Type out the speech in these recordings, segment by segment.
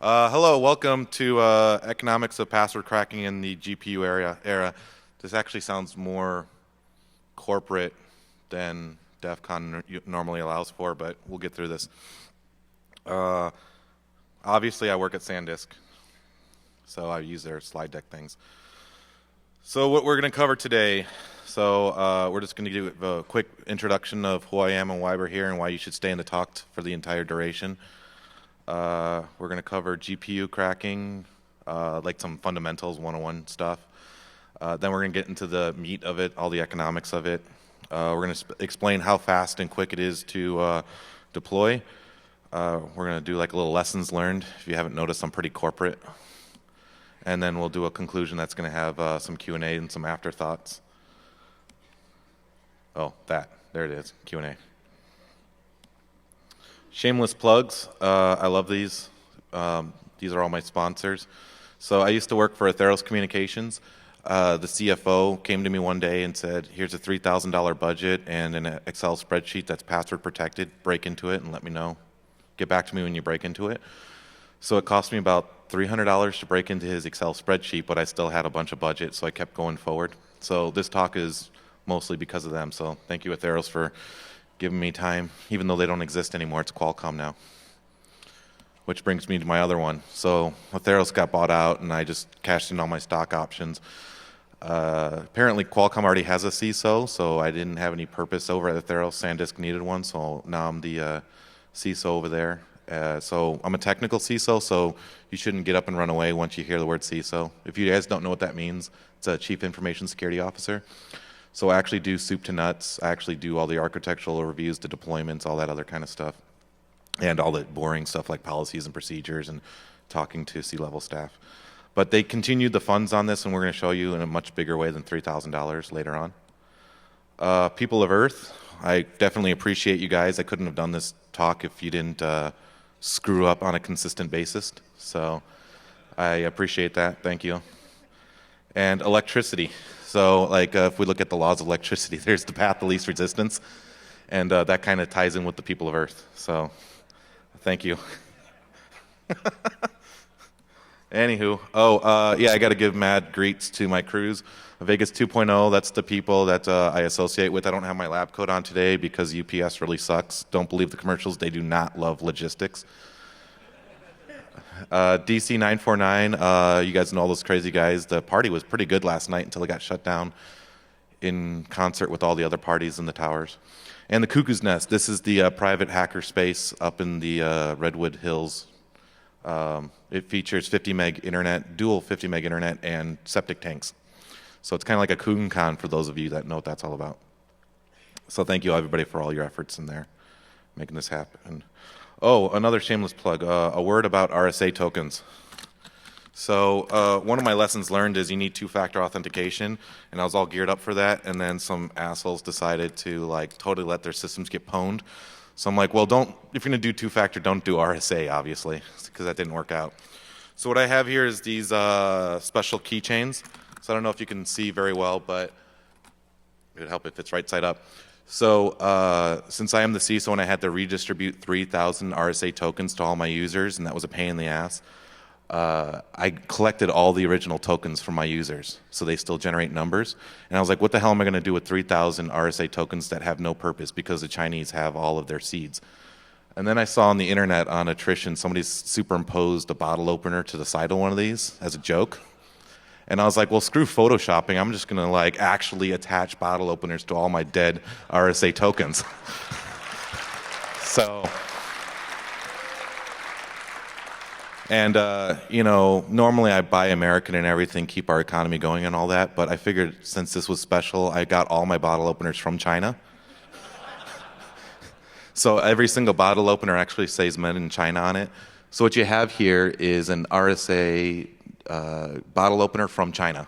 Hello, welcome to Economics of Password Cracking in the GPU era. This actually sounds more corporate than DEFCON normally allows for, but we'll get through this. Obviously, I work at SanDisk, so I use their slide deck things. So what we're going to cover today, we're just going to do a quick introduction of who I am and why we're here and why you should stay in the talk for the entire duration. We're going to cover GPU cracking, like some fundamentals 101 stuff. Then we're going to get into the meat of it, all the economics of it. We're going to explain how fast and quick it is to deploy. We're going to do like a little lessons learned. If you haven't noticed, I'm pretty corporate. And then we'll do a conclusion that's going to have some Q&A and some afterthoughts. Oh, there it is, Q&A. Shameless plugs. I love these. These are all my sponsors. So I used to work for Atheros Communications. The CFO came to me one day and said, here's a $3,000 budget and an Excel spreadsheet that's password protected. Break into it and let me know. Get back to me when you break into it. So it cost me about $300 to break into his Excel spreadsheet, but I still had a bunch of budget, so I kept going forward. So this talk is mostly because of them. So thank you, Atheros, for giving me time, even though they don't exist anymore. It's Qualcomm now. Which brings me to my other one. So Atheros got bought out, and I just cashed in all my stock options. Apparently, Qualcomm already has a CISO, so I didn't have any purpose over at Atheros. SanDisk needed one, so now I'm the CISO over there. So I'm a technical CISO, so you shouldn't get up and run away once you hear the word CISO. If you guys don't know what that means, it's a Chief Information Security Officer. So I actually do soup to nuts. I actually do all the architectural reviews, the deployments, all that other kind of stuff, and all the boring stuff like policies and procedures and talking to C-level staff. But they continued the funds on this, and we're going to show you in a much bigger way than $3,000 later on. People of Earth, I definitely appreciate you guys. I couldn't have done this talk if you didn't screw up on a consistent basis. So I appreciate that. Thank you. And electricity. So like if we look at the laws of electricity, there's the path of least resistance. And that kind of ties in with the people of Earth. So thank you. Anywho, yeah, I got to give mad greets to my crews. Vegas 2.0, that's the people that I associate with. I don't have my lab coat on today because UPS really sucks. Don't believe the commercials. They do not love logistics. DC 949, you guys know all those crazy guys. The party was pretty good last night until it got shut down in concert with all the other parties in the towers. And the Cuckoo's Nest, this is the private hacker space up in the Redwood Hills. It features 50 meg internet, dual 50 meg internet, and septic tanks. So it's kind of like a KugenCon for those of you that know what that's all about. So thank you everybody for all your efforts in there, making this happen. Oh, another shameless plug, a word about RSA tokens. So one of my lessons learned is you need two-factor authentication, and I was all geared up for that, and then some assholes decided to like totally let their systems get pwned. So I'm like, well, if you're going to do two-factor, don't do RSA, obviously, because that didn't work out. So what I have here is these special keychains. So I don't know if you can see very well, but it would help if it's right side up. So since I am the CISO and I had to redistribute 3,000 RSA tokens to all my users, and that was a pain in the ass, I collected all the original tokens from my users, so they still generate numbers. And I was like, what the hell am I going to do with 3,000 RSA tokens that have no purpose because the Chinese have all of their seeds? And then I saw on the internet on attrition, somebody's superimposed a bottle opener to the side of one of these as a joke. And I was like, well, screw photoshopping. I'm just going to like actually attach bottle openers to all my dead RSA tokens. So, and you know, normally I buy American and everything, keep our economy going and all that. But I figured since this was special, I got all my bottle openers from China. So every single bottle opener actually says made in China on it. So what you have here is an RSA bottle opener from China.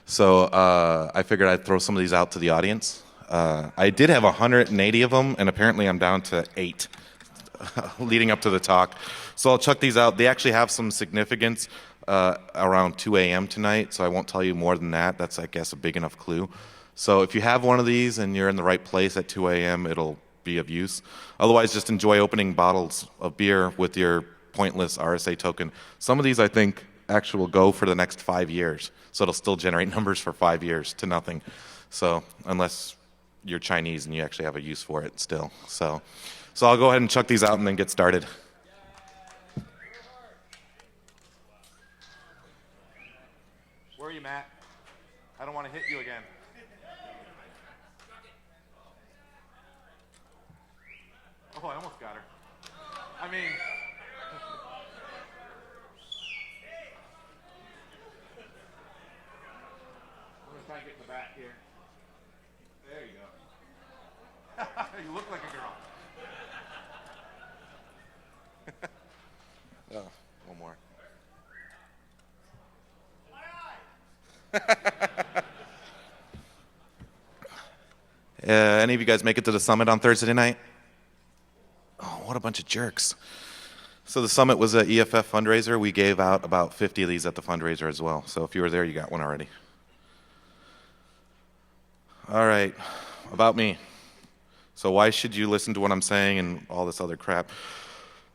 So I figured I'd throw some of these out to the audience. I did have 180 of them, and apparently I'm down to 8 leading up to the talk. So I'll chuck these out. They actually have some significance around 2 a.m. tonight, so I won't tell you more than that. That's, I guess, a big enough clue. So if you have one of these and you're in the right place at 2 a.m., it'll be of use. Otherwise, just enjoy opening bottles of beer with your pointless RSA token. Some of these I think actually will go for the next 5 years. So it'll still generate numbers for 5 years to nothing. So unless you're Chinese and you actually have a use for it still. So I'll go ahead and chuck these out and then get started. Where are you, Matt? I don't want to hit you again. Oh, I almost got her. I mean... I'm going to try and get in the back here. There you go. You look like a girl. Oh, one more. Any of you guys make it to the summit on Thursday night? Oh, what a bunch of jerks. So the summit was an EFF fundraiser. We gave out about 50 of these at the fundraiser as well. So if you were there, you got one already. All right, about me. So why should you listen to what I'm saying and all this other crap?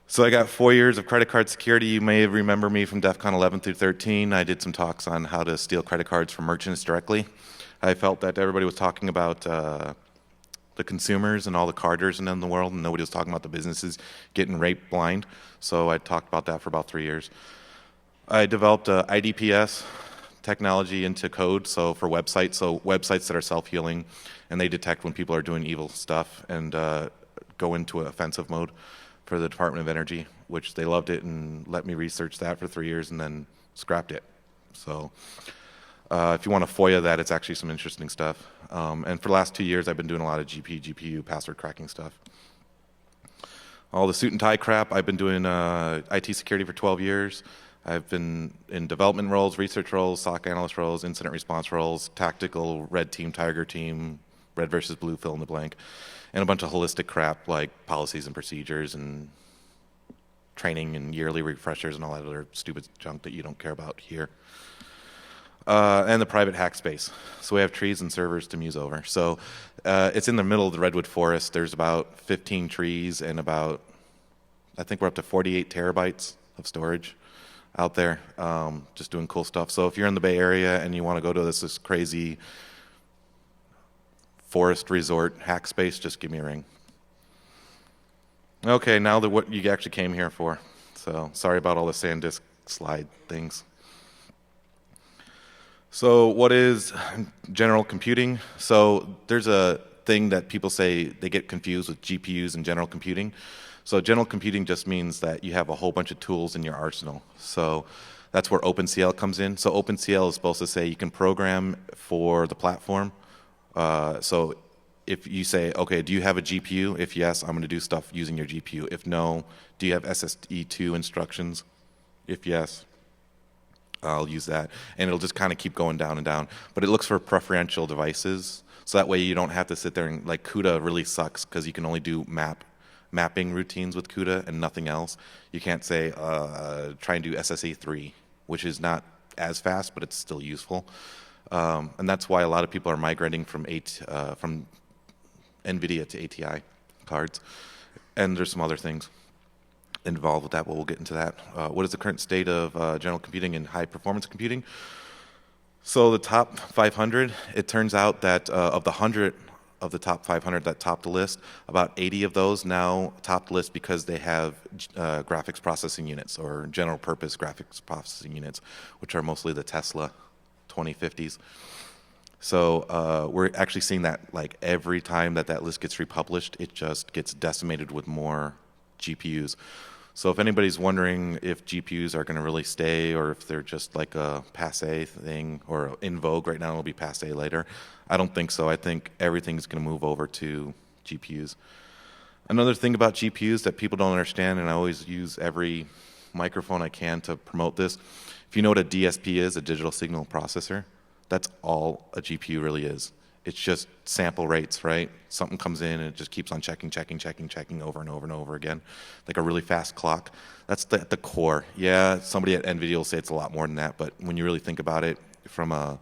So I got 4 years of credit card security. You may remember me from DEFCON 11 through 13. I did some talks on how to steal credit cards from merchants directly. I felt that everybody was talking about the consumers and all the carders in the world, and nobody was talking about the businesses getting raped blind. So I talked about that for about 3 years. I developed IDPS technology into code, so for websites that are self-healing, and they detect when people are doing evil stuff and go into an offensive mode for the Department of Energy, which they loved it and let me research that for 3 years and then scrapped it. So if you want to FOIA that, it's actually some interesting stuff. And for the last 2 years, I've been doing a lot of GPU password cracking stuff. All the suit and tie crap, I've been doing IT security for 12 years. I've been in development roles, research roles, SOC analyst roles, incident response roles, tactical, red team, tiger team, red versus blue, fill in the blank, and a bunch of holistic crap like policies and procedures and training and yearly refreshers and all that other stupid junk that you don't care about here. And the private hack space. So we have trees and servers to muse over. So it's in the middle of the redwood forest. There's about 15 trees and about, I think we're up to 48 terabytes of storage out there, just doing cool stuff. So if you're in the Bay Area and you want to go to this crazy forest resort hack space, just give me a ring. Okay, now what you actually came here for. So sorry about all the SanDisk slide things. So what is general computing? So there's a thing that people say they get confused with GPUs and general computing. So general computing just means that you have a whole bunch of tools in your arsenal. So that's where OpenCL comes in. So OpenCL is supposed to say you can program for the platform. So if you say, okay, do you have a GPU? If yes, I'm going to do stuff using your GPU. If no, do you have SSE2 instructions? If yes, I'll use that. And it'll just kind of keep going down and down. But it looks for preferential devices. So that way you don't have to sit there and, like, CUDA really sucks because you can only do mapping routines with CUDA and nothing else. You can't say, try and do SSE3, which is not as fast, but it's still useful. And that's why a lot of people are migrating from NVIDIA to ATI cards. And there's some other things involved with that, but we'll get into that. What is the current state of general computing and high-performance computing? So the top 500, it turns out that of the 100 of the top 500 that topped the list, about 80 of those now top the list because they have graphics processing units or general-purpose graphics processing units, which are mostly the Tesla 2050s. So we're actually seeing that, like, every time that list gets republished, it just gets decimated with more GPUs. So if anybody's wondering if GPUs are going to really stay or if they're just like a passe thing or in vogue right now, it'll be passe later, I don't think so. I think everything's going to move over to GPUs. Another thing about GPUs that people don't understand, and I always use every microphone I can to promote this, if you know what a DSP is, a digital signal processor, that's all a GPU really is. It's just sample rates, right? Something comes in and it just keeps on checking over and over and over again, like a really fast clock. That's the core. Yeah, somebody at NVIDIA will say it's a lot more than that, but when you really think about it from a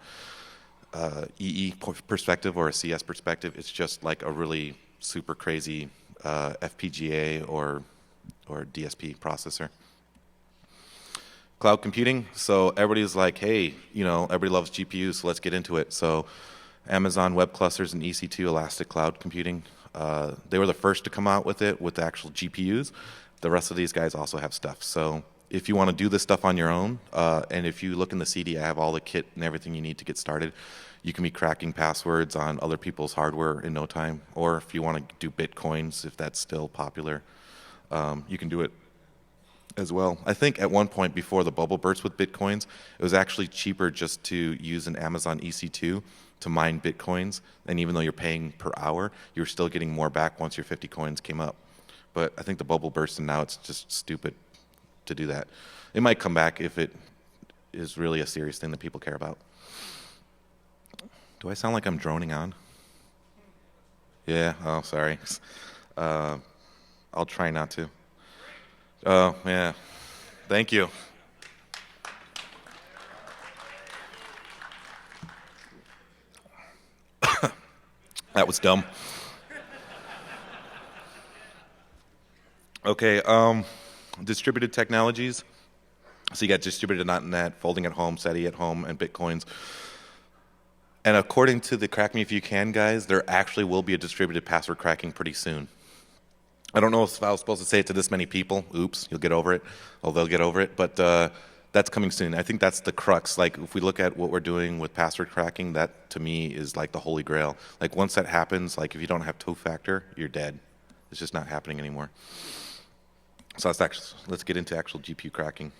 EE perspective or a CS perspective, it's just like a really super crazy FPGA or DSP processor. Cloud computing. So everybody's like, hey, everybody loves GPUs, so let's get into it. So Amazon Web Clusters and EC2 Elastic Cloud Computing, they were the first to come out with it with the actual GPUs. The rest of these guys also have stuff. So if you want to do this stuff on your own, and if you look in the CD, I have all the kit and everything you need to get started. You can be cracking passwords on other people's hardware in no time. Or if you want to do Bitcoins, if that's still popular, you can do it as well. I think at one point before the bubble burst with Bitcoins, it was actually cheaper just to use an Amazon EC2 to mine Bitcoins. And even though you're paying per hour, you're still getting more back once your 50 coins came up. But I think the bubble burst and now it's just stupid to do that. It might come back if it is really a serious thing that people care about. Do I sound like I'm droning on? Yeah, oh, sorry. I'll try not to. Oh, yeah. Thank you. That was dumb. Okay, distributed technologies. So you got distributed.net, folding at home, SETI at home, and Bitcoins. And according to the Crack Me If You Can guys, there actually will be a distributed password cracking pretty soon. I don't know if I was supposed to say it to this many people. Oops, you'll get over it. Oh, they'll get over it. But that's coming soon. I think that's the crux. Like, if we look at what we're doing with password cracking, that, to me, is like the holy grail. Like, once that happens, like, if you don't have two-factor, you're dead. It's just not happening anymore. So let's get into actual GPU cracking.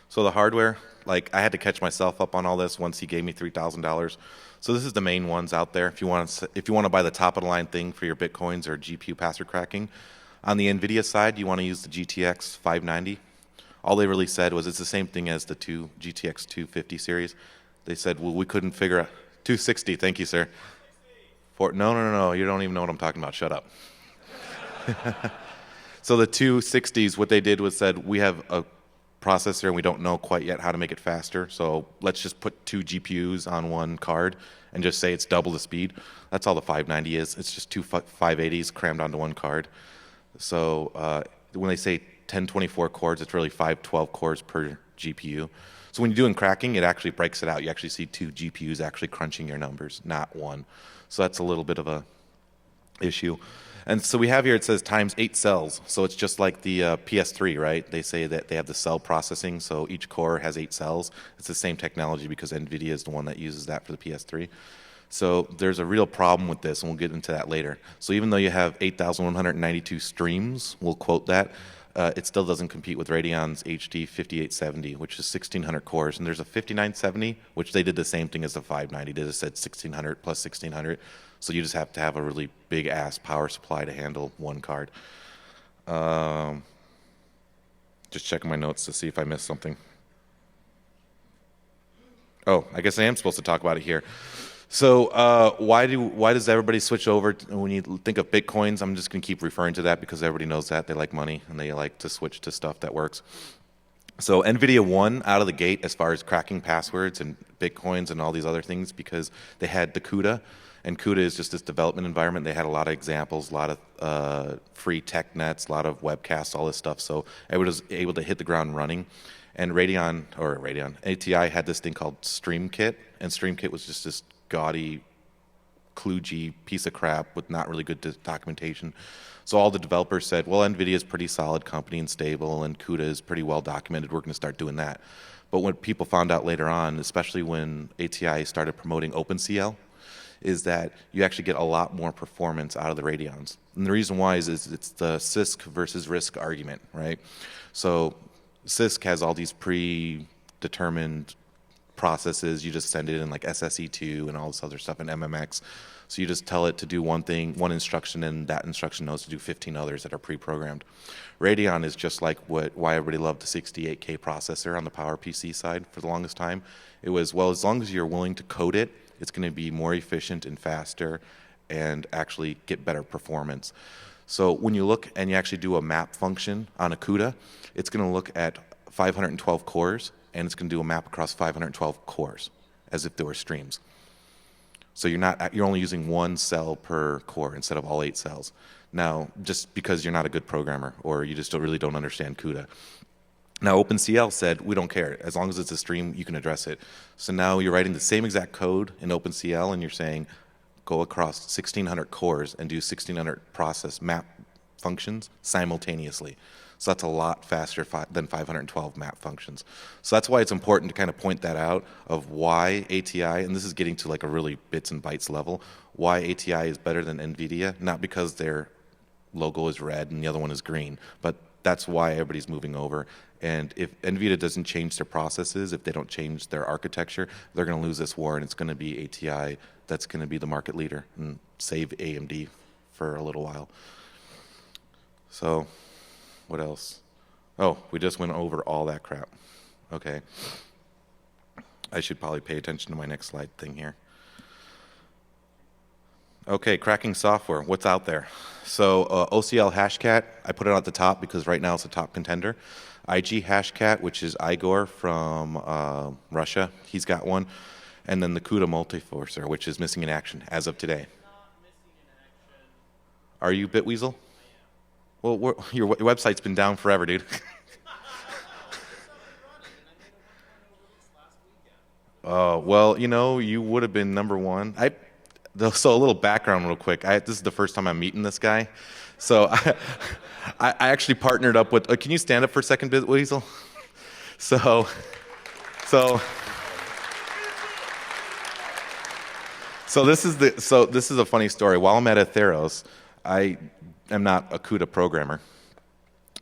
So the hardware, like, I had to catch myself up on all this once he gave me $3,000. So this is the main ones out there. If you want to buy the top of the line thing for your Bitcoins or GPU password cracking, on the NVIDIA side, you want to use the GTX 590. All they really said was it's the same thing as the GTX 250 series. They said, well, we couldn't figure out 260. Thank you, sir. No. You don't even know what I'm talking about. Shut up. So the 260s, what they did was said, we have a processor and we don't know quite yet how to make it faster, so let's just put 2 GPUs on one card and just say it's double the speed. That's all the 590 is. It's just 2 580s crammed onto one card. So when they say 1024 cores, it's really 512 cores per GPU. So when you're doing cracking, it actually breaks it out. You actually see 2 GPUs actually crunching your numbers, not one. So that's a little bit of a issue. And so we have here, it says times 8 cells. So it's just like the PS3, right? They say that they have the cell processing, so each core has 8 cells. It's the same technology because NVIDIA is the one that uses that for the PS3. So there's a real problem with this, and we'll get into that later. So even though you have 8,192 streams, we'll quote that, it still doesn't compete with Radeon's HD 5870, which is 1,600 cores. And there's a 5970, which they did the same thing as the 590. They just said 1,600 plus 1,600. So you just have to have a really big-ass power supply to handle one card. Just checking my notes to see if I missed something. Oh, I guess I am supposed to talk about it here. So why does everybody switch over when you think of Bitcoins? I'm just going to keep referring to that because everybody knows that. They like money, and they like to switch to stuff that works. So NVIDIA won out of the gate as far as cracking passwords and Bitcoins and all these other things because they had the CUDA. And CUDA is just this development environment. They had a lot of examples, a lot of free tech nets, a lot of webcasts, all this stuff. So everybody was able to hit the ground running. And ATI had this thing called StreamKit. And StreamKit was just this gaudy, kludgy piece of crap with not really good documentation. So all the developers said, well, NVIDIA is a pretty solid company and stable, and CUDA is pretty well documented. We're going to start doing that. But what people found out later on, especially when ATI started promoting OpenCL, is that you actually get a lot more performance out of the Radeons. And the reason why is it's the CISC versus RISC argument, right? So CISC has all these predetermined processes. You just send it in like SSE2 and all this other stuff in MMX. So you just tell it to do one thing, one instruction, and that instruction knows to do 15 others that are pre-programmed. Radeon is just like why everybody loved the 68K processor on the PowerPC side for the longest time. It was, well, as long as you're willing to code it, it's going to be more efficient and faster and actually get better performance. So when you look and you actually do a map function on a CUDA, it's going to look at 512 cores, and it's going to do a map across 512 cores as if they were streams. So you're only using 1 cell per core instead of all 8 cells. Now, just because you're not a good programmer or you just really don't understand CUDA. Now OpenCL said, we don't care. As long as it's a stream, you can address it. So now you're writing the same exact code in OpenCL, and you're saying, go across 1,600 cores and do 1,600 process map functions simultaneously. So that's a lot faster than 512 map functions. So that's why it's important to kind of point that out of why ATI, and this is getting to like a really bits and bytes level, why ATI is better than NVIDIA, not because their logo is red and the other one is green, but that's why everybody's moving over. And if NVIDIA doesn't change their processes, if they don't change their architecture, they're going to lose this war, and it's going to be ATI that's going to be the market leader and save AMD for a little while. So what else? Oh, we just went over all that crap. Okay. I should probably pay attention to my next slide thing here. Okay, cracking software. What's out there? So OCL Hashcat, I put it at the top because right now it's a top contender. IG Hashcat, which is Igor from Russia, he's got one. And then the CUDA Multiforcer, which is missing in action as of today. Are you Bitweasel? Well, your website's been down forever, dude. Oh, well, you know, you would have been number one. So a little background real quick. This is the first time I'm meeting this guy. So I actually partnered up with, can you stand up for a second, Bitweasel? So this is a funny story. While I'm at Atheros, I am not a CUDA programmer,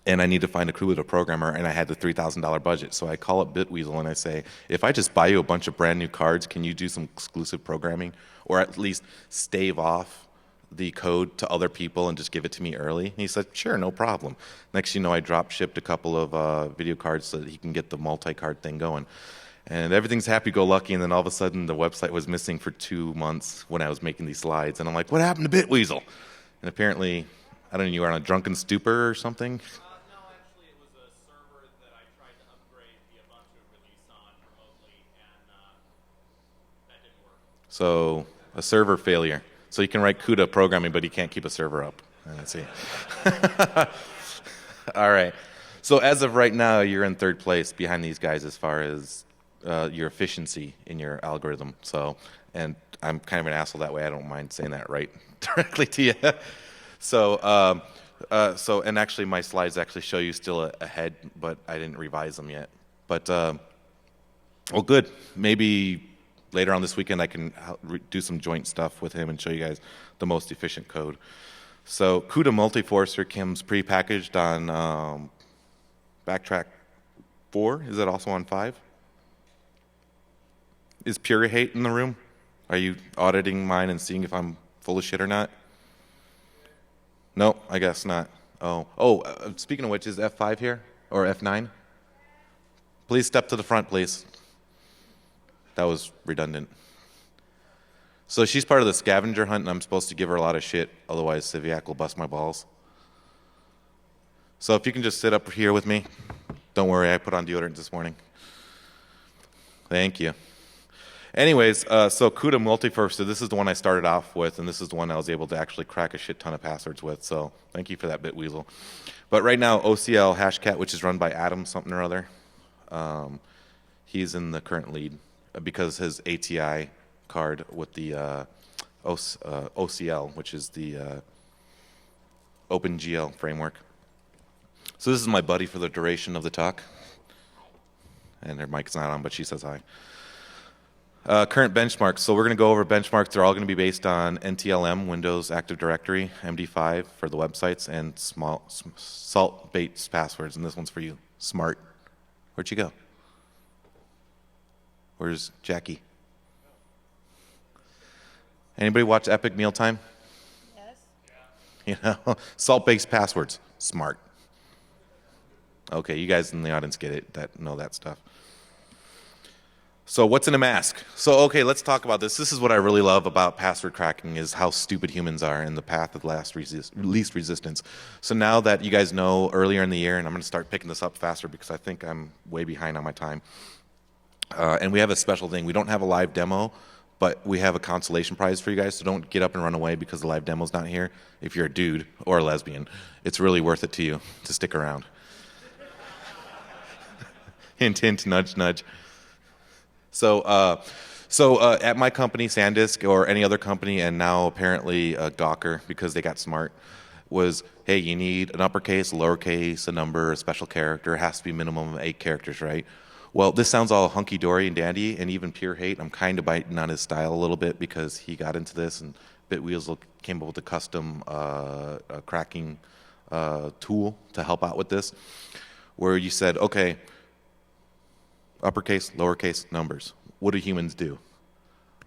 and I need to find a CUDA programmer, and I had the $3,000 budget. So I call up Bitweasel and I say, if I just buy you a bunch of brand new cards, can you do some exclusive programming, or at least stave off the code to other people and just give it to me early? And he said, sure, no problem. Next thing you know, I drop shipped a couple of video cards so that he can get the multi-card thing going. And everything's happy-go-lucky, and then all of a sudden the website was missing for 2 months when I was making these slides. And I'm like, what happened to Bitweasel? And apparently, I don't know, you were on a drunken stupor or something? No, actually, it was a server that I tried to upgrade the Ubuntu release on remotely, and that didn't work. So, a server failure. So you can write CUDA programming, but you can't keep a server up. Let's see. All right. So as of right now, you're in third place behind these guys as far as your efficiency in your algorithm. So, and I'm kind of an asshole that way. I don't mind saying that right directly to you. So, and actually my slides actually show you still ahead, but I didn't revise them yet. But, well, good. Maybe later on this weekend I can do some joint stuff with him and show you guys the most efficient code. So CUDA Multiforcer comes pre-packaged on Backtrack 4. Is it also on 5? Is Pure Hate in the room? Are you auditing mine and seeing if I'm full of shit or not? No, I guess not. Speaking of which, is F5 here? Or F9? Please step to the front, please. That was redundant. So she's part of the scavenger hunt, and I'm supposed to give her a lot of shit, otherwise Civiac will bust my balls. So if you can just sit up here with me. Don't worry, I put on deodorant this morning. Thank you. Anyways, so CUDA Multiforcer, this is the one I started off with, and this is the one I was able to actually crack a shit ton of passwords with, so thank you for that, Bitweasel. But right now, OCL Hashcat, which is run by Adam something or other, he's in the current lead because his ATI card with the OCL, which is the OpenGL framework. So this is my buddy for the duration of the talk. And her mic's not on, but she says hi. Current benchmarks. So we're going to go over benchmarks. They're all going to be based on NTLM, Windows Active Directory, MD5 for the websites, and salt-based passwords. And this one's for you. Smart. Where'd you go? Where's Jackie? Anybody watch Epic Mealtime? Yes. You know, salt-based passwords. Smart. Okay, you guys in the audience get it, that know that stuff. So what's in a mask? So okay, let's talk about this. This is what I really love about password cracking is how stupid humans are in the path of least resistance. So now that you guys know earlier in the year, and I'm going to start picking this up faster because I think I'm way behind on my time. And we have a special thing. We don't have a live demo, but we have a consolation prize for you guys. So don't get up and run away because the live demo's not here. If you're a dude or a lesbian, it's really worth it to you to stick around. Hint, hint, nudge, nudge. So, at my company, SanDisk, or any other company, and now apparently Gawker, because they got smart, was, hey, you need an uppercase, a lowercase, a number, a special character. It has to be minimum of 8 characters, right? Well, this sounds all hunky-dory and dandy, and even pure hate. I'm kind of biting on his style a little bit because he got into this, and Bitwheels came up with a custom cracking tool to help out with this, where you said, okay, uppercase, lowercase, numbers. What do humans do?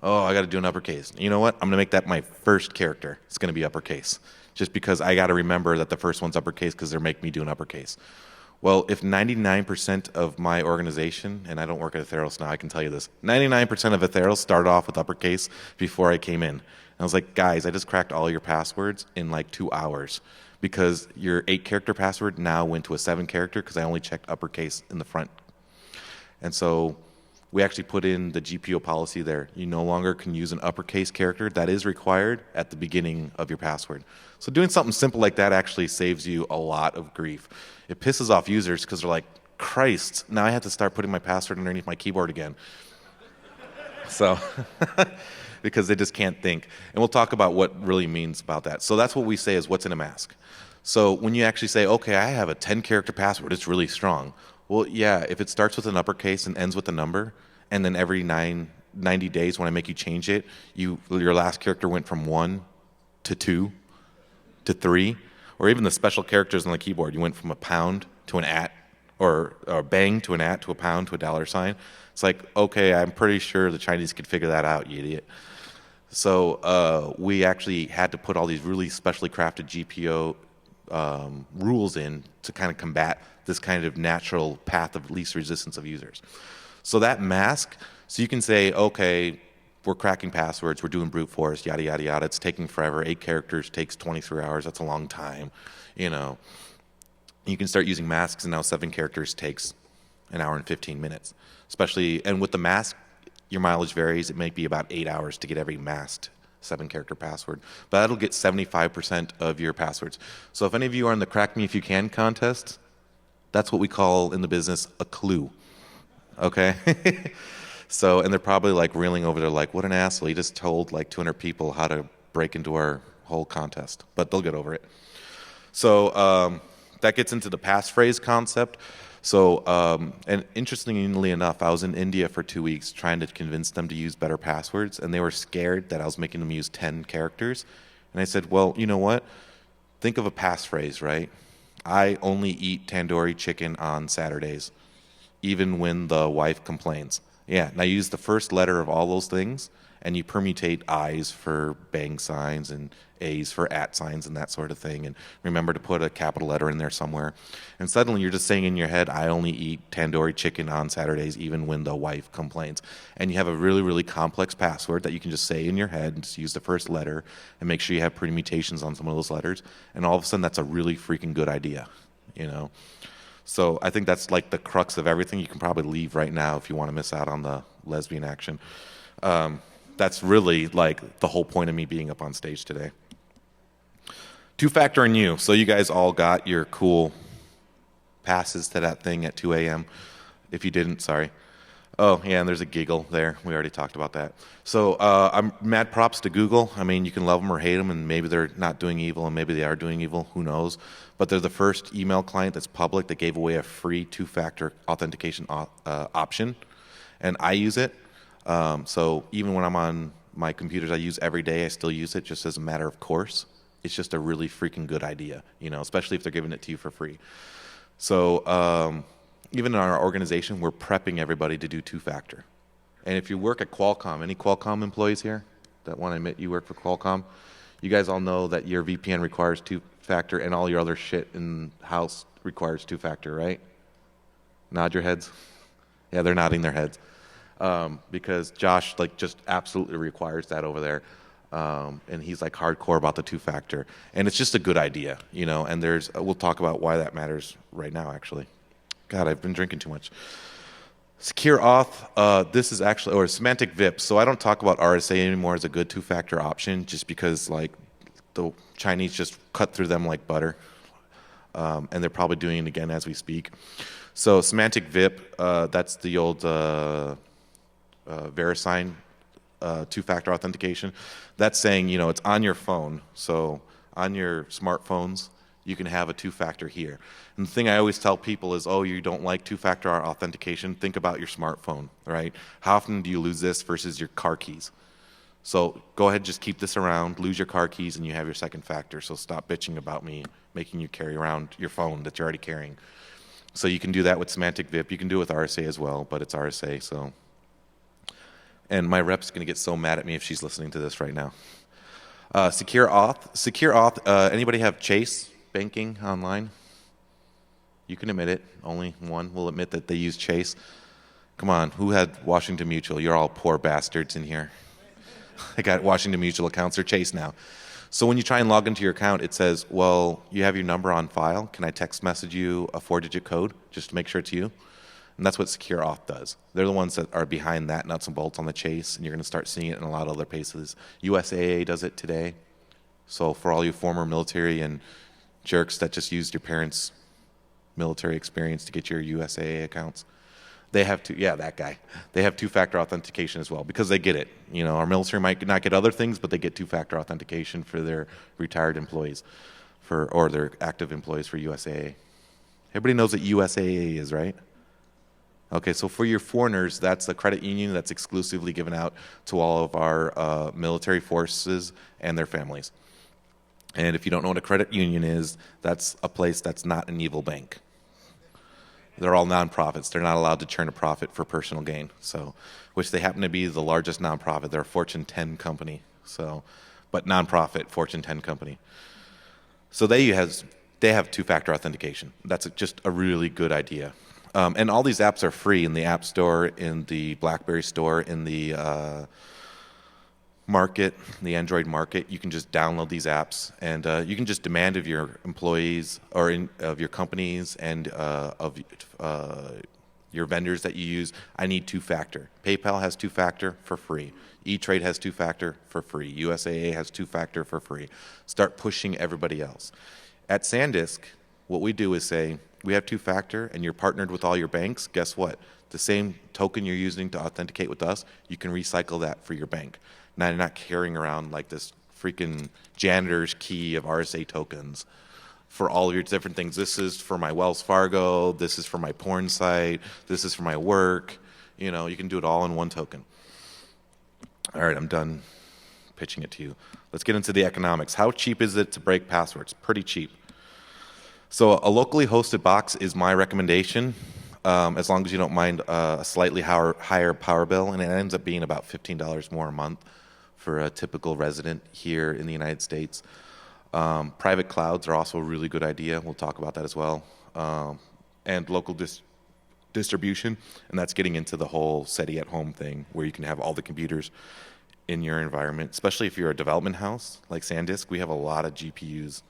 Oh, I got to do an uppercase. You know what? I'm going to make that my first character. It's going to be uppercase, just because I got to remember that the first one's uppercase because they're making me do an uppercase. Well, if 99% of my organization, and I don't work at Atheros now, I can tell you this, 99% of Atheros started off with uppercase before I came in. And I was like, guys, I just cracked all your passwords in like 2 hours because your 8-character password now went to a 7-character because I only checked uppercase in the front. And so we actually put in the GPO policy there. You no longer can use an uppercase character. That is required at the beginning of your password. So doing something simple like that actually saves you a lot of grief. It pisses off users because they're like, Christ, now I have to start putting my password underneath my keyboard again. So, because they just can't think. And we'll talk about what really means about that. So that's what we say is what's in a mask. So when you actually say, okay, I have a 10-character password, it's really strong. Well, yeah, if it starts with an uppercase and ends with a number, and then every 90 days when I make you change it, your last character went from 1 to 2 to 3, or even the special characters on the keyboard, you went from a pound to an at, or a bang to an at to a pound to a dollar sign. It's like, okay, I'm pretty sure the Chinese could figure that out, you idiot. So we actually had to put all these really specially crafted GPO rules in to kind of combat this kind of natural path of least resistance of users. So that mask, so you can say, okay, we're cracking passwords, we're doing brute force, yada, yada, yada. It's taking forever. 8 characters takes 23 hours. That's a long time. You know, you can start using masks, and now 7 characters takes an hour and 15 minutes. Especially, and with the mask, your mileage varies. It may be about 8 hours to get every masked 7-character password, but that'll get 75% of your passwords. So if any of you are in the Crack Me If You Can contest, that's what we call in the business a clue. Okay? So, and they're probably like reeling over there like, what an asshole. He just told like 200 people how to break into our whole contest, but they'll get over it. So that gets into the passphrase concept. So, and interestingly enough, I was in India for 2 weeks trying to convince them to use better passwords, and they were scared that I was making them use 10 characters. And I said, well, you know what? Think of a passphrase, right? I only eat tandoori chicken on Saturdays, even when the wife complains. Yeah, now use the first letter of all those things, and you permutate I's for bang signs and A's for at signs and that sort of thing, and remember to put a capital letter in there somewhere. And suddenly you're just saying in your head, I only eat tandoori chicken on Saturdays, even when the wife complains. And you have a really, really complex password that you can just say in your head and just use the first letter and make sure you have permutations on some of those letters. And all of a sudden, that's a really freaking good idea, you know? So I think that's like the crux of everything. You can probably leave right now if you want to miss out on the lesbian action. That's really like the whole point of me being up on stage today. Two-factor and you. So you guys all got your cool passes to that thing at 2 a.m. If you didn't, sorry. Oh, yeah, and there's a giggle there. We already talked about that. So I'm mad props to Google. I mean, you can love them or hate them, and maybe they're not doing evil, and maybe they are doing evil. Who knows? But they're the first email client that's public that gave away a free two-factor authentication option, and I use it. So even when I'm on my computers I use every day, I still use it just as a matter of course. It's just a really freaking good idea, you know, especially if they're giving it to you for free. So even in our organization, we're prepping everybody to do two-factor. And if you work at Qualcomm, any Qualcomm employees here that want to admit you work for Qualcomm, you guys all know that your VPN requires two-factor and all your other shit in-house requires two-factor, right? Nod your heads. Yeah, they're nodding their heads. Because Josh like just absolutely requires that over there. And he's like hardcore about the two-factor. And it's just a good idea, you know, and we'll talk about why that matters right now, actually. God, I've been drinking too much. Secure auth, this is actually, or semantic VIP. So I don't talk about RSA anymore as a good two-factor option just because like the Chinese just cut through them like butter. And they're probably doing it again as we speak. So semantic VIP, that's the old VeriSign two-factor authentication. That's saying, it's on your phone. So on your smartphones, you can have a two-factor here. And the thing I always tell people is, oh, you don't like two-factor authentication? Think about your smartphone, right? How often do you lose this versus your car keys? So go ahead, just keep this around, lose your car keys, and you have your second factor. So stop bitching about me making you carry around your phone that you're already carrying. So you can do that with semantic VIP. You can do it with RSA as well, but it's RSA, so. And my rep's going to get so mad at me if she's listening to this right now. Secure auth. Anybody have Chase banking online? You can admit it. Only one will admit that they use Chase. Come on, who had Washington Mutual? You're all poor bastards in here. I got Washington Mutual accounts or Chase now. So when you try and log into your account, it says, well, you have your number on file. Can I text message you a 4-digit code just to make sure it's you? And that's what Secure Auth does. They're the ones that are behind that nuts and bolts on the Chase, and you're going to start seeing it in a lot of other places. USAA does it today. So for all you former military and jerks that just used your parents' military experience to get your USAA accounts, they have that guy. They have two-factor authentication as well because they get it. Our military might not get other things, but they get two-factor authentication for their retired employees or their active employees for USAA. Everybody knows what USAA is, right? Okay, so for your foreigners, that's a credit union that's exclusively given out to all of our military forces and their families. And if you don't know what a credit union is, that's a place that's not an evil bank. They're all nonprofits. They're not allowed to churn a profit for personal gain. So, which they happen to be the largest nonprofit. They're a Fortune 10 company. So, but nonprofit, Fortune 10 company. So they have two-factor authentication. That's just a really good idea. And all these apps are free in the App Store, in the BlackBerry Store, in the market, the Android market. You can just download these apps, and you can just demand of your employees or of your companies and of your vendors that you use, I need two-factor. PayPal has two-factor for free. E-Trade has two-factor for free. USAA has two-factor for free. Start pushing everybody else. At SanDisk, what we do is say, we have two-factor and you're partnered with all your banks. Guess what? The same token you're using to authenticate with us, you can recycle that for your bank. Now you're not carrying around like this freaking janitor's key of RSA tokens for all of your different things. This is for my Wells Fargo. This is for my porn site. This is for my work. You can do it all in one token. All right, I'm done pitching it to you. Let's get into the economics. How cheap is it to break passwords? Pretty cheap. So a locally hosted box is my recommendation, as long as you don't mind a slightly higher power bill, and it ends up being about $15 more a month for a typical resident here in the United States. Private clouds are also a really good idea. We'll talk about that as well. And local distribution, and that's getting into the whole SETI at home thing where you can have all the computers in your environment, especially if you're a development house like SanDisk. We have a lot of GPUs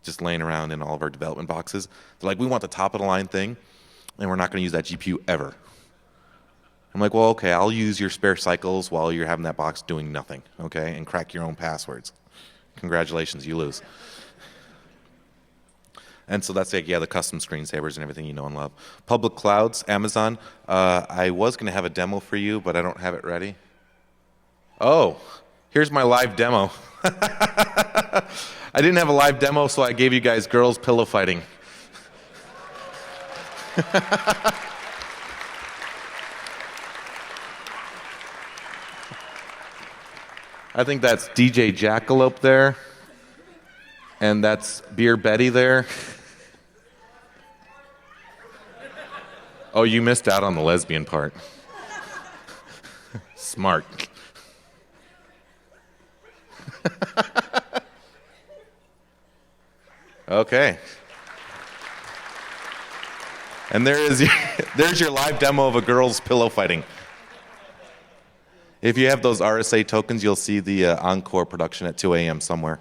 just laying around in all of our development boxes. They're like, we want the top of the line thing, and we're not going to use that GPU ever. I'm like, well, okay, I'll use your spare cycles while you're having that box doing nothing, okay, and crack your own passwords. Congratulations, you lose. And so that's like, the custom screensavers and everything you know and love. Public clouds, Amazon. I was going to have a demo for you, but I don't have it ready. Oh, here's my live demo. I didn't have a live demo, so I gave you guys girls pillow fighting. I think that's DJ Jackalope there, and that's Beer Betty there. Oh, you missed out on the lesbian part. Smart. Okay. And there's your live demo of a girl's pillow fighting. If you have those RSA tokens, you'll see the encore production at 2 a.m. somewhere.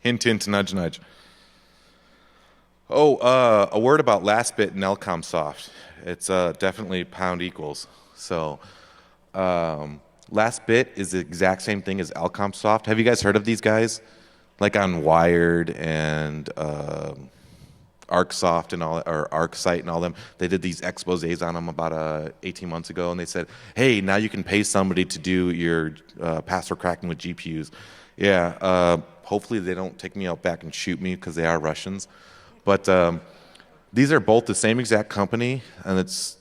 Hint, hint, nudge, nudge. Oh, a word about last bit and Elcomsoft. It's definitely pound equals. So last bit is the exact same thing as Elcomsoft. Have you guys heard of these guys? Like on Wired and ArcSoft and all, or ArcSight and all them, they did these exposés on them about 18 months ago, and they said, hey, now you can pay somebody to do your password cracking with GPUs. Yeah, hopefully they don't take me out back and shoot me because they are Russians. But these are both the same exact company, and it's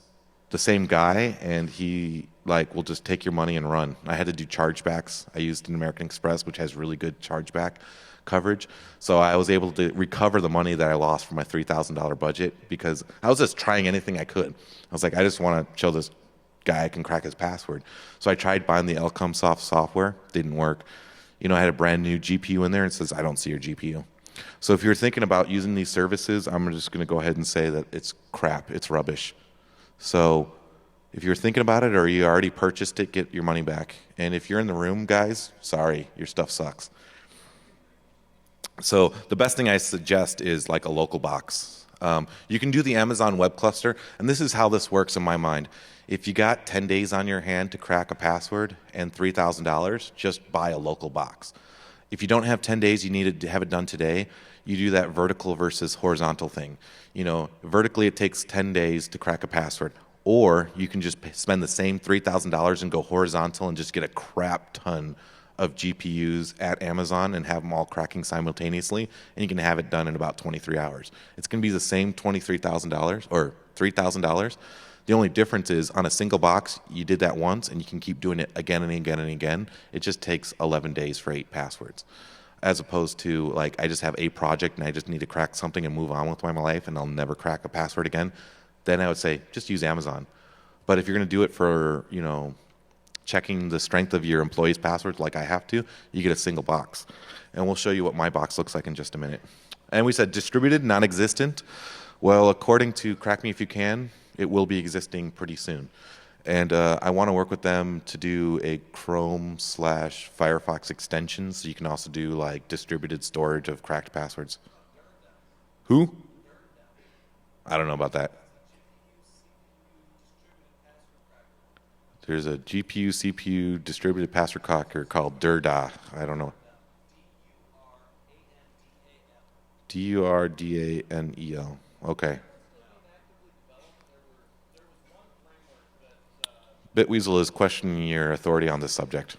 the same guy, and he like will just take your money and run. I had to do chargebacks. I used an American Express, which has really good chargeback coverage. So I was able to recover the money that I lost from my $3,000 budget because I was just trying anything I could. I was like, I just want to show this guy I can crack his password. So I tried buying the Elcomsoft software. Didn't work. You know, I had a brand new GPU in there and it says, I don't see your GPU. So if you're thinking about using these services, I'm just going to go ahead and say that it's crap. It's rubbish. So if you're thinking about it or you already purchased it, get your money back. And if you're in the room, guys, sorry, your stuff sucks. So the best thing I suggest is like a local box. You can do the Amazon Web Cluster, and this is how this works in my mind. If you got 10 days on your hand to crack a password and $3,000, just buy a local box. If you don't have 10 days, you need to have it done today, you do that vertical versus horizontal thing. You know, vertically it takes 10 days to crack a password, or you can just spend the same $3,000 and go horizontal and just get a crap ton of GPUs at Amazon and have them all cracking simultaneously, and you can have it done in about 23 hours. It's going to be the same $23,000 or $3,000. The only difference is on a single box, you did that once, and you can keep doing it again and again and again. It just takes 11 days for 8 passwords, as opposed to like I just have a project and I just need to crack something and move on with my life, and I'll never crack a password again. Then I would say just use Amazon. But if you're going to do it for, you know, checking the strength of your employees' passwords like I have to, you get a single box. And we'll show you what my box looks like in just a minute. And we said distributed, non-existent. Well, according to Crack Me If You Can, it will be existing pretty soon. And I want to work with them to do a Chrome/Firefox extension, so you can also do like distributed storage of cracked passwords. Who? I don't know about that. There's a GPU, CPU distributed password cracker called DURDA. I don't know. DURDANEL. Okay. Bitweasel is questioning your authority on this subject.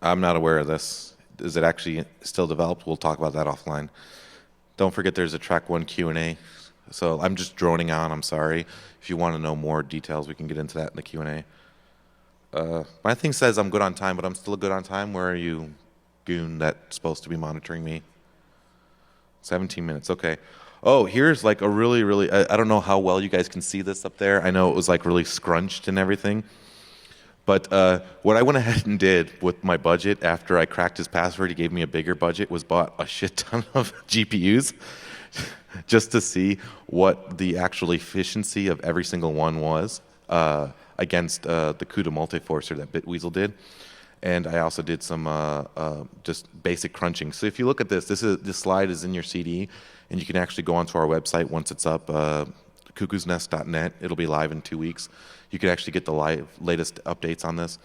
I'm not aware of this. Is it actually still developed? We'll talk about that offline. Don't forget there's a track 1 Q&A. So I'm just droning on, I'm sorry. If you want to know more details, we can get into that in the Q&A. My thing says I'm good on time, but I'm still good on time. Where are you, goon, that's supposed to be monitoring me? 17 minutes, okay. Oh, here's like a really, I don't know how well you guys can see this up there. I know it was like really scrunched and everything. But what I went ahead and did with my budget after I cracked his password, he gave me a bigger budget, was bought a shit ton of GPUs just to see what the actual efficiency of every single one was against the CUDA multiforcer that Bitweasel did. And I also did some just basic crunching. So if you look at this, this slide is in your CD, and you can actually go onto our website once it's up, cuckoosnest.net. It'll be live in 2 weeks. You can actually get the latest updates on this.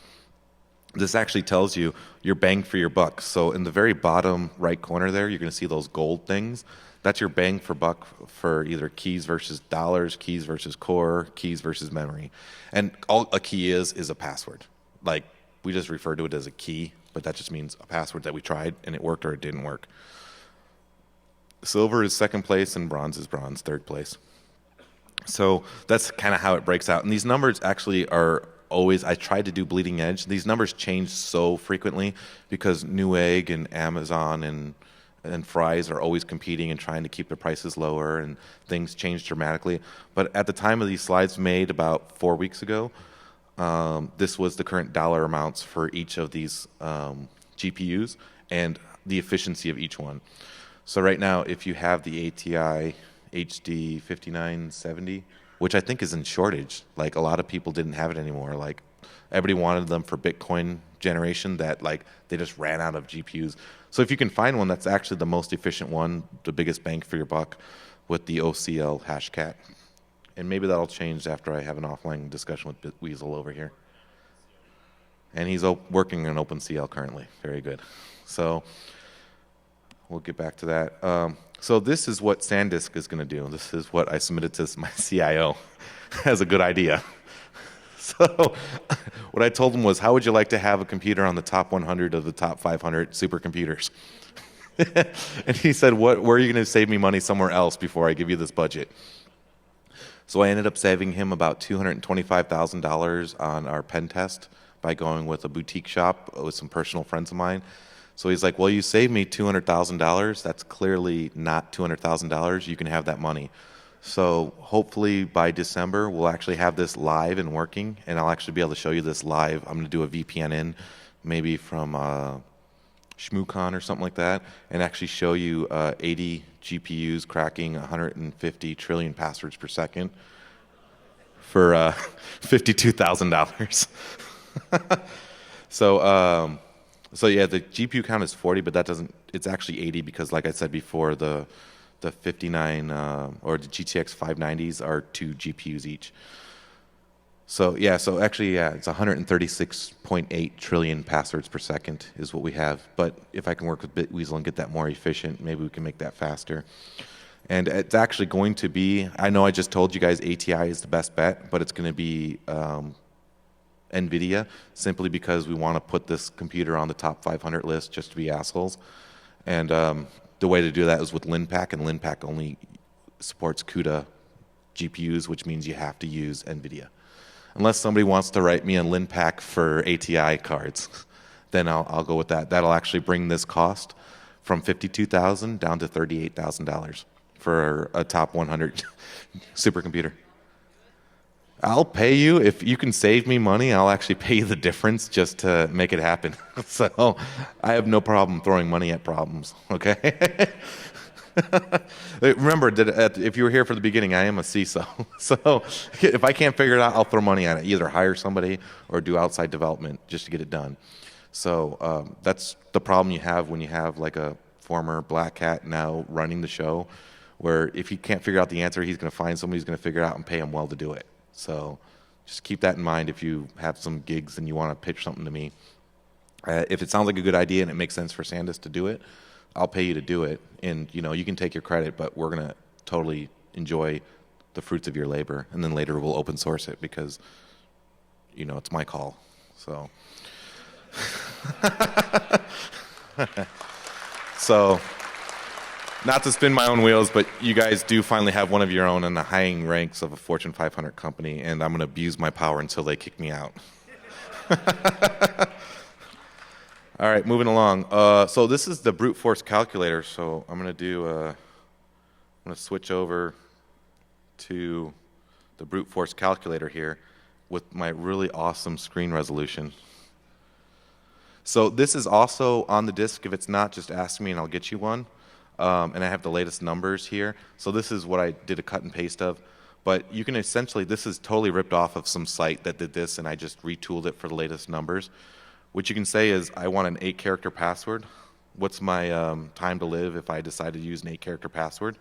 This actually tells you your bang for your buck. So in the very bottom right corner there, you're going to see those gold things. That's your bang for buck for either keys versus dollars, keys versus core, keys versus memory. And all a key is a password. Like, we just refer to it as a key, but that just means a password that we tried and it worked or it didn't work. Silver is second place and bronze is bronze, third place. So that's kind of how it breaks out. And these numbers actually are always, I tried to do bleeding edge. These numbers change so frequently because Newegg and Amazon and Fry's are always competing and trying to keep their prices lower, and things change dramatically. But at the time of these slides made about 4 weeks ago, this was the current dollar amounts for each of these GPUs and the efficiency of each one. So right now, if you have the ATI HD 5970, which I think is in shortage. Like, a lot of people didn't have it anymore. Like, everybody wanted them for Bitcoin generation that, like, they just ran out of GPUs. So if you can find one that's actually the most efficient one, the biggest bang for your buck, with the OCL Hashcat. And maybe that'll change after I have an offline discussion with Bitweasel over here. And he's working on OpenCL currently. Very good. So we'll get back to that. So this is what SanDisk is going to do. This is what I submitted to my CIO as a good idea. So what I told him was, how would you like to have a computer on the top 100 of the top 500 supercomputers? And he said, where are you going to save me money somewhere else before I give you this budget? So I ended up saving him about $225,000 on our pen test by going with a boutique shop with some personal friends of mine. So he's like, well, you saved me $200,000. That's clearly not $200,000. You can have that money. So hopefully by December, we'll actually have this live and working, and I'll actually be able to show you this live. I'm going to do a VPN in, maybe from ShmooCon or something like that, and actually show you 80 GPUs cracking 150 trillion passwords per second for $52,000. So yeah, the GPU count is 40, but that doesn't. It's actually 80 because, like I said before, the 59 or the GTX 590s are 2 GPUs each. So yeah, it's 136.8 trillion passwords per second is what we have. But if I can work with Bitweasel and get that more efficient, maybe we can make that faster. And it's actually going to be, I know I just told you guys ATI is the best bet, but it's going to be NVIDIA, simply because we want to put this computer on the top 500 list just to be assholes. And the way to do that is with LinPack, and LinPack only supports CUDA GPUs, which means you have to use NVIDIA. Unless somebody wants to write me a LinPack for ATI cards, then I'll go with that. That'll actually bring this cost from $52,000 down to $38,000 for a top 100 supercomputer. I'll pay you. If you can save me money, I'll actually pay you the difference just to make it happen. So I have no problem throwing money at problems, okay? Remember, if you were here for the beginning, I am a CISO. So if I can't figure it out, I'll throw money at it. Either hire somebody or do outside development just to get it done. So that's the problem you have when you have like a former black hat now running the show, where if he can't figure out the answer, he's going to find somebody who's going to figure it out and pay him well to do it. So just keep that in mind if you have some gigs and you want to pitch something to me. If it sounds like a good idea and it makes sense for SanDisk to do it, I'll pay you to do it. And, you can take your credit, but we're going to totally enjoy the fruits of your labor. And then later we'll open source it because, it's my call. So, so not to spin my own wheels, but you guys do finally have one of your own in the high ranks of a Fortune 500 company, and I'm going to abuse my power until they kick me out. All right, moving along. So this is the brute force calculator. So I'm going to switch over to the brute force calculator here with my really awesome screen resolution. So this is also on the disk. If it's not, just ask me and I'll get you one. And I have the latest numbers here. So this is what I did a cut and paste of. But you can essentially, this is totally ripped off of some site that did this, and I just retooled it for the latest numbers. What you can say is, I want an 8-character password. What's my time to live if I decide to use an 8-character password?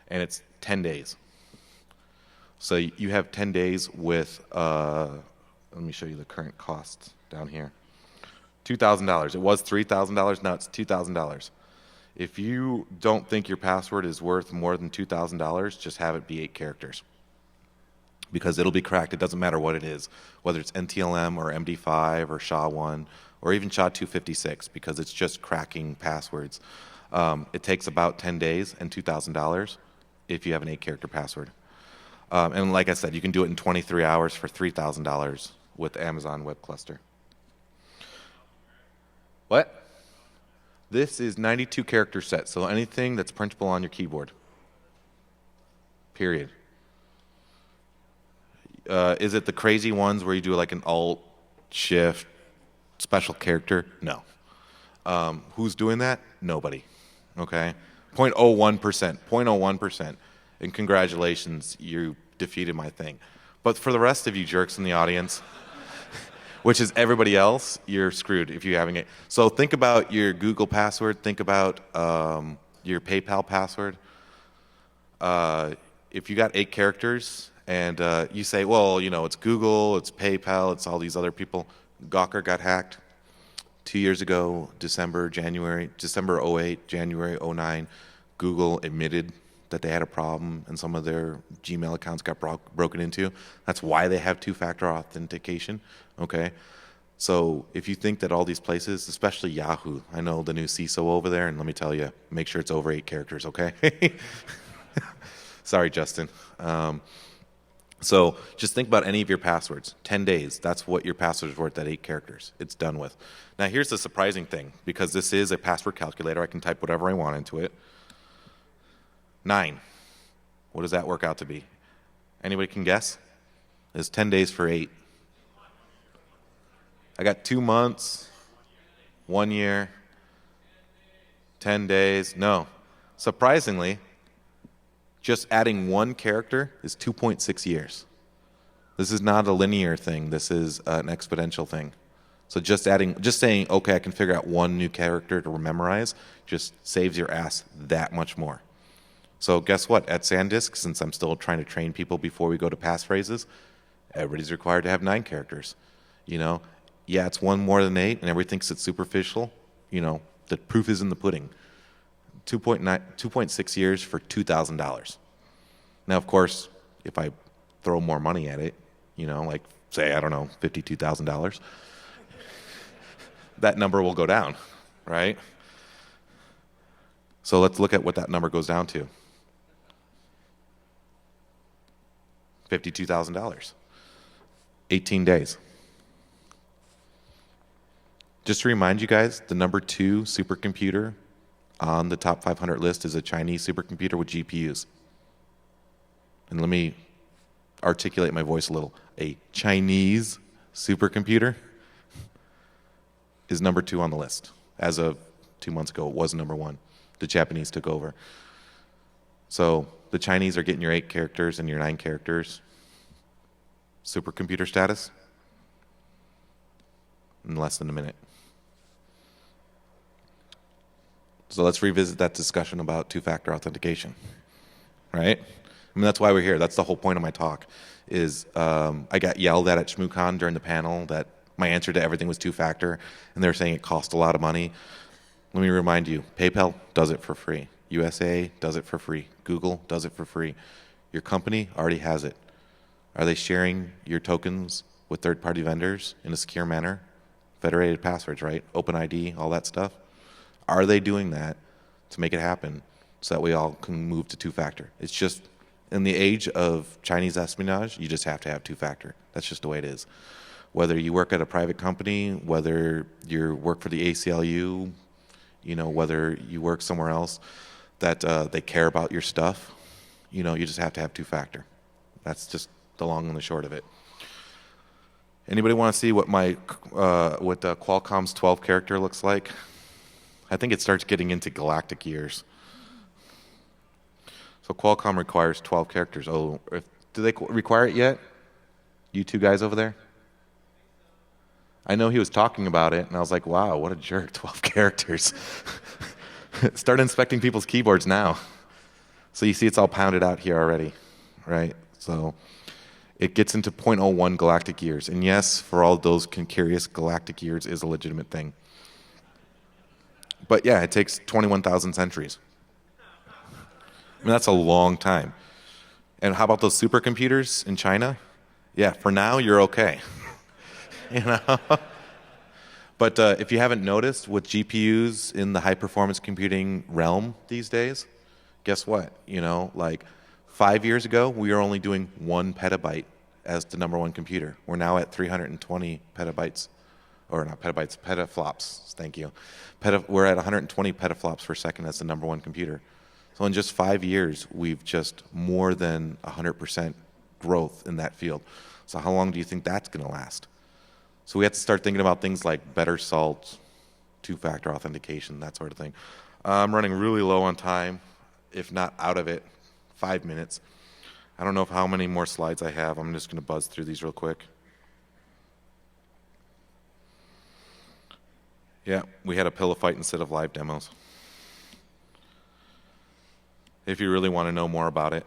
And it's 10 days. So you have 10 days with, let me show you the current cost down here. $2,000. It was $3,000, now it's $2,000. If you don't think your password is worth more than $2,000, just have it be 8 characters. Because it'll be cracked. It doesn't matter what it is, whether it's NTLM or MD5 or SHA-1 or even SHA-256, because it's just cracking passwords. It takes about 10 days and $2,000 if you have an 8-character password. And like I said, you can do it in 23 hours for $3,000 with Amazon Web Cluster. What? This is 92 character set, so anything that's printable on your keyboard. Period. Is it the crazy ones where you do like an Alt, Shift, special character? No. Who's doing that? Nobody. Okay? 0.01%. 0.01%. And congratulations, you defeated my thing. But for the rest of you jerks in the audience, which is everybody else, you're screwed if you're having it. So think about your Google password. Think about your PayPal password. If you got 8 characters And you say, well, it's Google, it's PayPal, it's all these other people. Gawker got hacked 2 years ago, December '08, January '09. Google admitted that they had a problem and some of their Gmail accounts got broken into. That's why they have two-factor authentication, okay? So if you think that all these places, especially Yahoo, I know the new CISO over there, and let me tell you, make sure it's over 8 characters, okay? Sorry, Justin. So just think about any of your passwords. 10 days, that's what your password is worth at 8 characters. It's done with. Now here's the surprising thing, because this is a password calculator. I can type whatever I want into it. 9. What does that work out to be? Anybody can guess? It's 10 days for 8. I got 2 months, 1 year, 10 days. No. Surprisingly, just adding 1 character is 2.6 years. This is not a linear thing. This is an exponential thing. So just saying, okay, I can figure out 1 new character to memorize just saves your ass that much more. So guess what? At SanDisk, since I'm still trying to train people before we go to passphrases, everybody's required to have 9 characters. Yeah, it's 1 more than 8, and everybody thinks it's superficial. The proof is in the pudding. 2.6 years for $2,000. Now, of course, if I throw more money at it, like say, I don't know, $52,000, that number will go down, right? So let's look at what that number goes down to. $52,000. 18 days. Just to remind you guys, the number 2 supercomputer on the top 500 list is a Chinese supercomputer with GPUs. And let me articulate my voice a little. A Chinese supercomputer is number 2 on the list. As of 2 months ago, it was number 1. The Japanese took over. So the Chinese are getting your 8 characters and your 9 characters. Supercomputer status in less than a minute. So let's revisit that discussion about two-factor authentication, right? That's why we're here. That's the whole point of my talk. Is I got yelled at ShmooCon during the panel that my answer to everything was two-factor, and they were saying it cost a lot of money. Let me remind you, PayPal does it for free. USA does it for free. Google does it for free. Your company already has it. Are they sharing your tokens with third-party vendors in a secure manner? Federated passwords, right? OpenID, all that stuff. Are they doing that to make it happen so that we all can move to two-factor? It's just, in the age of Chinese espionage, you just have to have two-factor. That's just the way it is. Whether you work at a private company, whether you work for the ACLU, whether you work somewhere else that they care about your stuff, you just have to have two-factor. That's just the long and the short of it. Anybody want to see what Qualcomm's 12 character looks like? I think it starts getting into galactic years. So Qualcomm requires 12 characters. Oh, do they require it yet? You two guys over there? I know he was talking about it, and I was like, wow, what a jerk, 12 characters. Start inspecting people's keyboards now. So you see it's all pounded out here already, right? So it gets into 0.01 galactic years. And yes, for all those curious, galactic years is a legitimate thing. But yeah, it takes 21,000 centuries. That's a long time. And how about those supercomputers in China? Yeah, for now, you're okay. But if you haven't noticed, with GPUs in the high-performance computing realm these days, guess what? Like 5 years ago, we were only doing 1 petabyte as the number 1 computer. We're now at 320 petabytes, or not petabytes, petaflops. Thank you. We're at 120 petaflops per second as the number 1 computer. So in just 5 years, we've just more than 100% growth in that field. So how long do you think that's going to last? So we have to start thinking about things like better salt, two-factor authentication, that sort of thing. I'm running really low on time, if not out of it, 5 minutes. I don't know how many more slides I have. I'm just going to buzz through these real quick. Yeah, we had a pillow fight instead of live demos. If you really want to know more about it.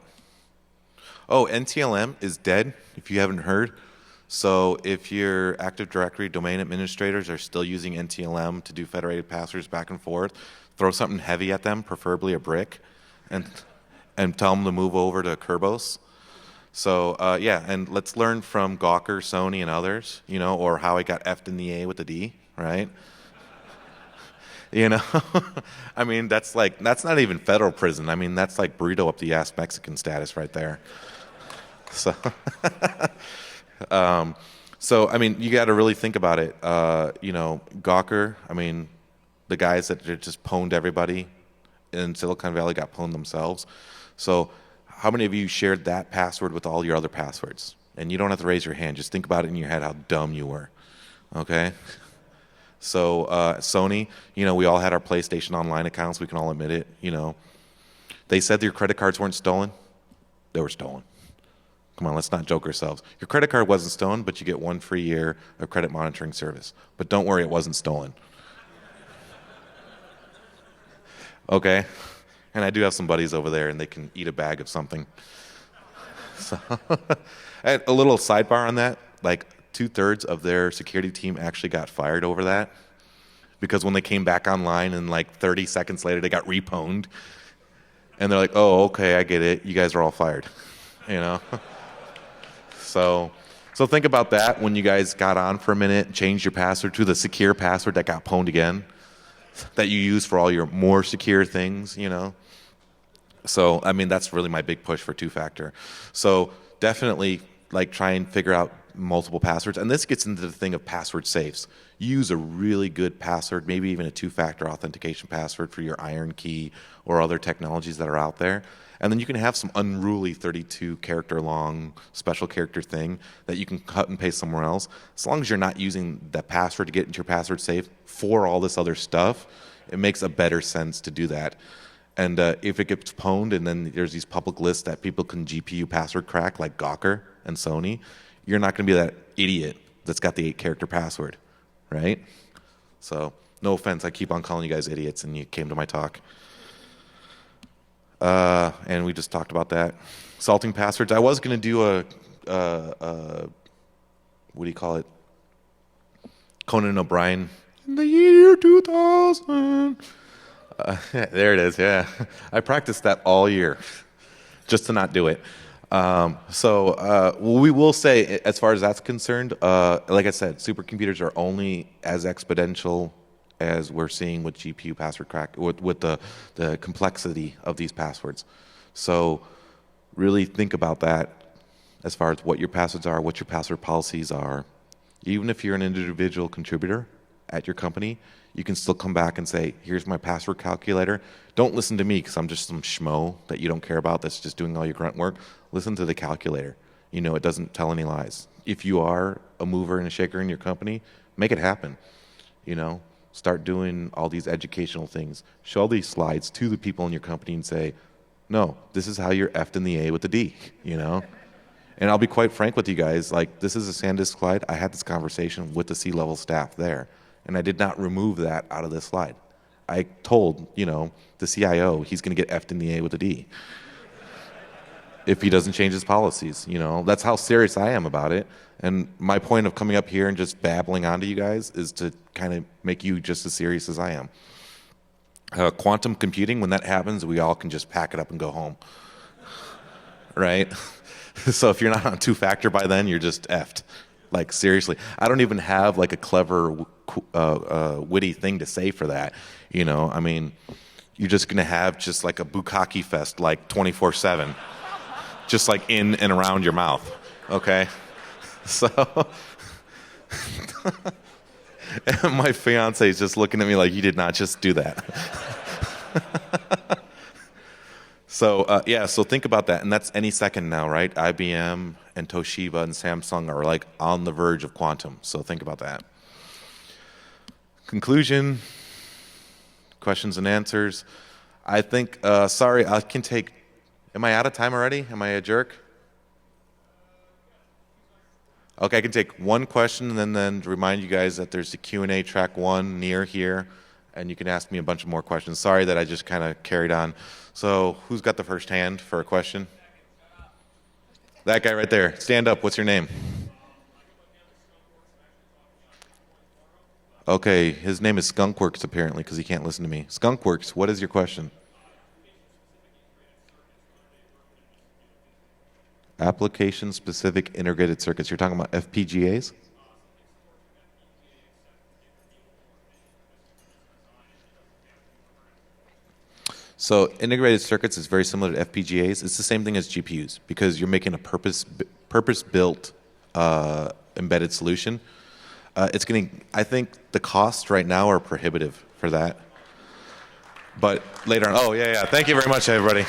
Oh, NTLM is dead, if you haven't heard. So if your Active Directory domain administrators are still using NTLM to do federated passwords back and forth, throw something heavy at them, preferably a brick, and tell them to move over to Kerbos. So yeah, and let's learn from Gawker, Sony, and others, or how I got F'd in the A with the D, right? I mean, that's not even federal prison. I mean, that's like burrito up the ass Mexican status right there. So, so I mean, you got to really think about it. Gawker, I mean, the guys that just pwned everybody in Silicon Valley got pwned themselves. So how many of you shared that password with all your other passwords? And you don't have to raise your hand. Just think about it in your head how dumb you were. Okay? So Sony, we all had our PlayStation Online accounts. We can all admit it. They said your credit cards weren't stolen. They were stolen. Come on, let's not joke ourselves. Your credit card wasn't stolen, but you get 1 free year of credit monitoring service. But don't worry, it wasn't stolen. Okay? And I do have some buddies over there, and they can eat a bag of something. So, and a little sidebar on that, like 2/3 of their security team actually got fired over that, because when they came back online and like 30 seconds later they got repwned, and they're like, oh, okay, I get it. You guys are all fired, So think about that when you guys got on for a minute and changed your password to the secure password that got pwned again, that you use for all your more secure things, So, I mean, that's really my big push for two-factor. So definitely, try and figure out multiple passwords. And this gets into the thing of password safes. Use a really good password, maybe even a two-factor authentication password for your iron key or other technologies that are out there. And then you can have some unruly 32-character long special character thing that you can cut and paste somewhere else. As long as you're not using that password to get into your password safe for all this other stuff, it makes a better sense to do that. And if it gets pwned and then there's these public lists that people can GPU password crack, like Gawker and Sony, you're not going to be that idiot that's got the 8-character password, right? So no offense, I keep on calling you guys idiots, and you came to my talk. And we just talked about that. Salting passwords. I was going to do what do you call it? Conan O'Brien. In the year 2000. There it is, yeah. I practiced that all year just to not do it. We will say, as far as that's concerned, like I said, supercomputers are only as exponential as we're seeing with GPU password crack, with the complexity of these passwords. So really think about that as far as what your passwords are, what your password policies are. Even if you're an individual contributor at your company, you can still come back and say, here's my password calculator. Don't listen to me because I'm just some schmo that you don't care about that's just doing all your grunt work. Listen to the calculator. It doesn't tell any lies. If you are a mover and a shaker in your company, make it happen. Start doing all these educational things. Show all these slides to the people in your company and say, no, this is how you're F'd in the A with the D, And I'll be quite frank with you guys, this is a SanDisk slide. I had this conversation with the C-level staff there, and I did not remove that out of this slide. I told, the CIO he's going to get F'd in the A with a D if he doesn't change his policies. That's how serious I am about it. And my point of coming up here and just babbling onto you guys is to kind of make you just as serious as I am. Quantum computing, when that happens, we all can just pack it up and go home, right? So if you're not on two-factor by then, you're just effed. Seriously. I don't even have a clever, witty thing to say for that. I mean, you're just going to have just a bukkake fest 24/7, just in and around your mouth, okay? So, and my fiance is just looking at me like, you did not just do that. So, so think about that. And that's any second now, right? IBM and Toshiba and Samsung are on the verge of quantum. So think about that. Conclusion, questions and answers. I think, sorry, I can take, am I out of time already? Am I a jerk? Okay, I can take one question and then remind you guys that there's the Q&A track 1 near here, and you can ask me a bunch of more questions. Sorry that I just kind of carried on. So who's got the first hand for a question? That guy right there. Stand up. What's your name? Okay, his name is Skunkworks apparently because he can't listen to me. Skunkworks, what is your question? Application-specific integrated circuits. You're talking about FPGAs? So integrated circuits is very similar to FPGAs. It's the same thing as GPUs because you're making a purpose-built embedded solution. I think the costs right now are prohibitive for that. But later on, oh yeah. Thank you very much, everybody.